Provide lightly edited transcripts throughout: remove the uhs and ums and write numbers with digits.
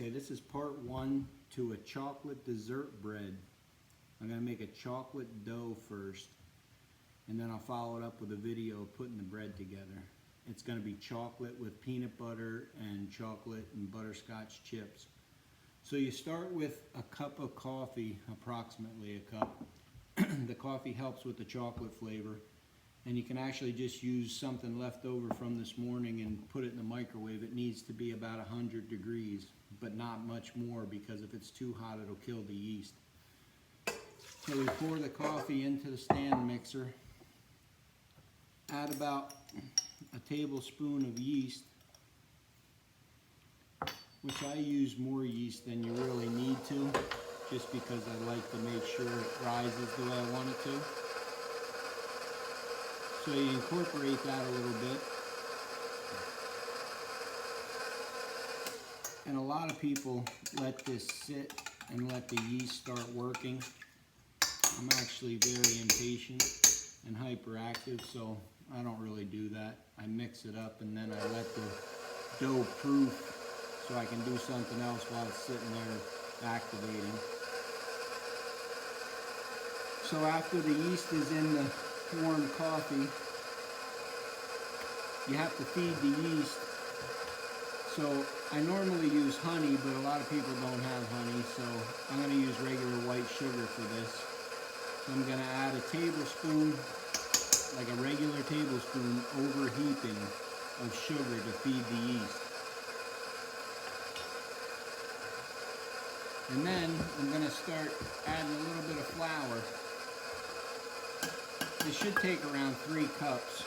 Okay, this is part one to a chocolate dessert bread. I'm going to make a chocolate dough first, and then I'll follow it up with a video of putting the bread together. It's going to be chocolate with peanut butter and chocolate and butterscotch chips. So you start with a cup of coffee, approximately a cup. The coffee helps with the chocolate flavor. And you can actually just use something left over from this morning and put it in the microwave. It needs to be about 100 degrees, but not much more, because if it's too hot, it'll kill the yeast. So we pour the coffee into the stand mixer, add about a tablespoon of yeast, which I use more yeast than you really need to, just because I like to make sure it rises the way I want it to. So you incorporate that a little bit. And a lot of people let this sit and let the yeast start working. I'm actually very impatient and hyperactive, so I don't really do that. I mix it up and then I let the dough proof so I can do something else while it's sitting there activating. So after the yeast is in the warm coffee, you have to feed the yeast. So I normally use honey, but a lot of people don't have honey, so I'm going to use regular white sugar for this. So I'm going to add a tablespoon, like a regular tablespoon, overheaping of sugar to feed the yeast. And then I'm going to start adding a little bit of flour. This should take around 3 cups.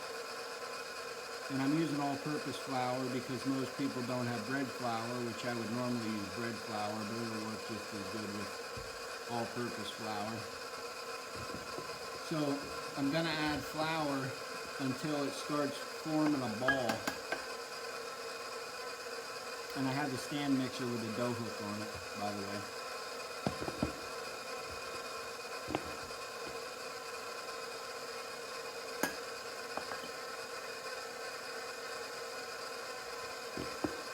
And I'm using all-purpose flour because most people don't have bread flour, which I would normally use bread flour, but it'll work just as good with all-purpose flour. So I'm going to add flour until it starts forming a ball. And I have the stand mixer with a dough hook on it, by the way.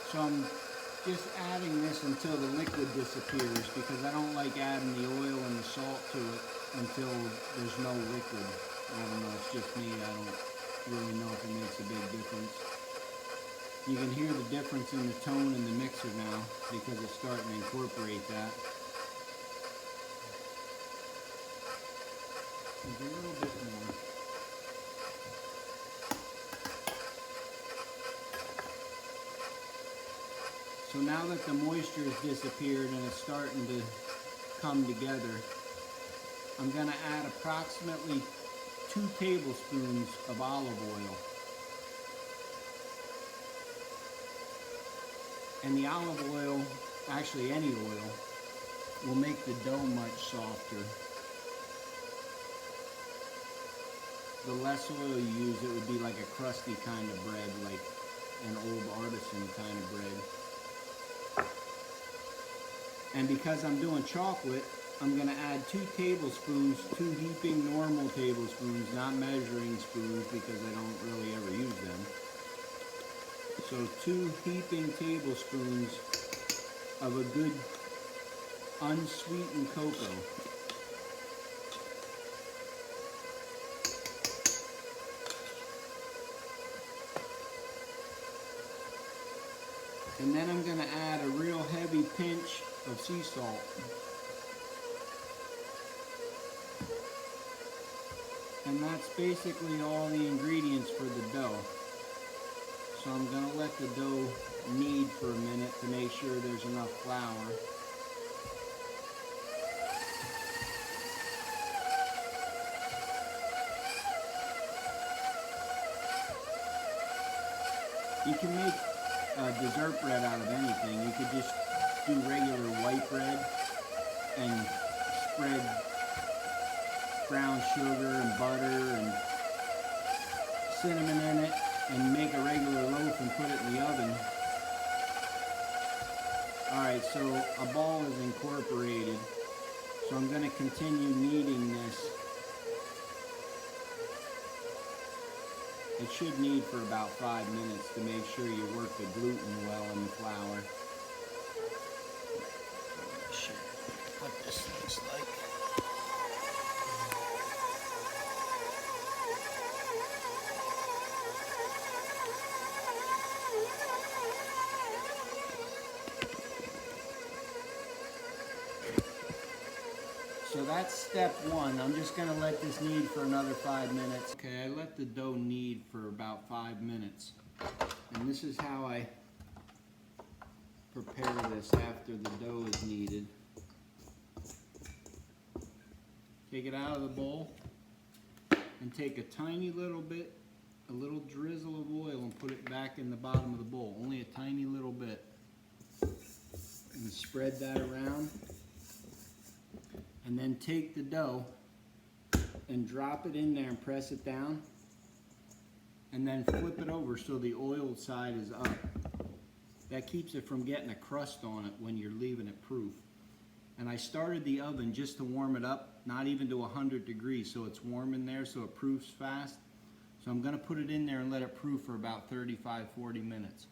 So I'm just adding this until the liquid disappears, because I don't like adding the oil and the salt to it until there's no liquid. I don't know, it's just me. I don't really know if it makes a big difference. You can hear the difference in the tone in the mixer now because it's starting to incorporate that. There's a little bit more. So now that the moisture has disappeared and it's starting to come together, I'm going to add approximately 2 tablespoons of olive oil. And the olive oil, actually any oil, will make the dough much softer. The less oil you use, it would be like a crusty kind of bread, like an old artisan kind of bread. And because I'm doing chocolate, I'm going to add 2 tablespoons, 2 heaping normal tablespoons, not measuring spoons because I don't really ever use them. So 2 heaping tablespoons of a good unsweetened cocoa. And then I'm going to add a real heavy pinch of sea salt. And that's basically all the ingredients for the dough. So I'm going to let the dough knead for a minute to make sure there's enough flour. You can make dessert bread out of anything. You could just do regular white bread and spread brown sugar and butter and cinnamon in it and make a regular loaf and put it in the oven. Alright, so a ball is incorporated. So I'm going to continue kneading this. It should knead for about 5 minutes to make sure you work the gluten well in the flour. so that's step one. I'm just gonna let this knead for another 5 minutes. Okay, I let the dough knead for about 5 minutes. And this is how I prepare this after the dough is kneaded. Take it out of the bowl and take a tiny little bit, a little drizzle of oil, and put it back in the bottom of the bowl. Only a tiny little bit. And spread that around. And then take the dough and drop it in there and press it down. And then flip it over so the oiled side is up. That keeps it from getting a crust on it when you're leaving it proof. And I started the oven just to warm it up, not even to 100 degrees, so it's warm in there so it proofs fast. So I'm gonna put it in there and let it proof for about 35-40 minutes.